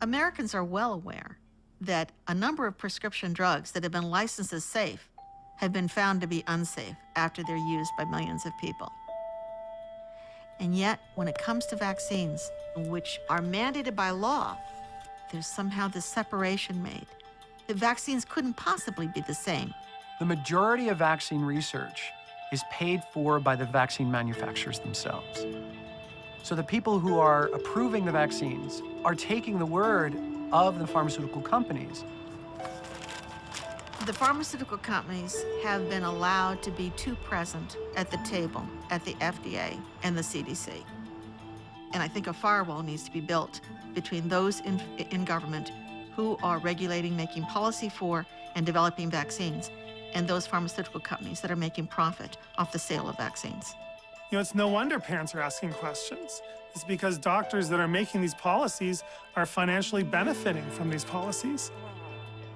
Americans are well aware that a number of prescription drugs that have been licensed as safe have been found to be unsafe after they're used by millions of people. And yet, when it comes to vaccines, which are mandated by law, there's somehow this separation made. The vaccines couldn't possibly be the same. The majority of vaccine research is paid for by the vaccine manufacturers themselves. So the people who are approving the vaccines are taking the word of the pharmaceutical companies. The pharmaceutical companies have been allowed to be too present at the table at the FDA and the CDC. And I think a firewall needs to be built between those in government who are regulating, making policy for, and developing vaccines, and those pharmaceutical companies that are making profit off the sale of vaccines. You know, it's no wonder parents are asking questions. It's because doctors that are making these policies are financially benefiting from these policies.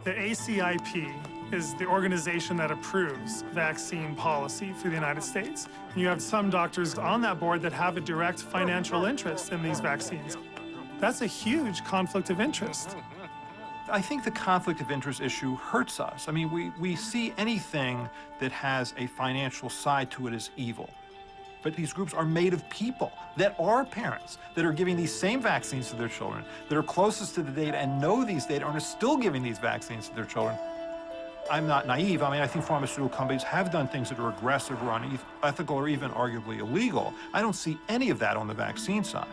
The ACIP is the organization that approves vaccine policy for the United States. You have some doctors on that board that have a direct financial interest in these vaccines. That's a huge conflict of interest. I think the conflict of interest issue hurts us. I mean, we see anything that has a financial side to it as evil. But these groups are made of people that are parents, that are giving these same vaccines to their children, that are closest to the data and know these data and are still giving these vaccines to their children. I'm not naive. I mean, I think pharmaceutical companies have done things that are aggressive or unethical or even arguably illegal. I don't see any of that on the vaccine side.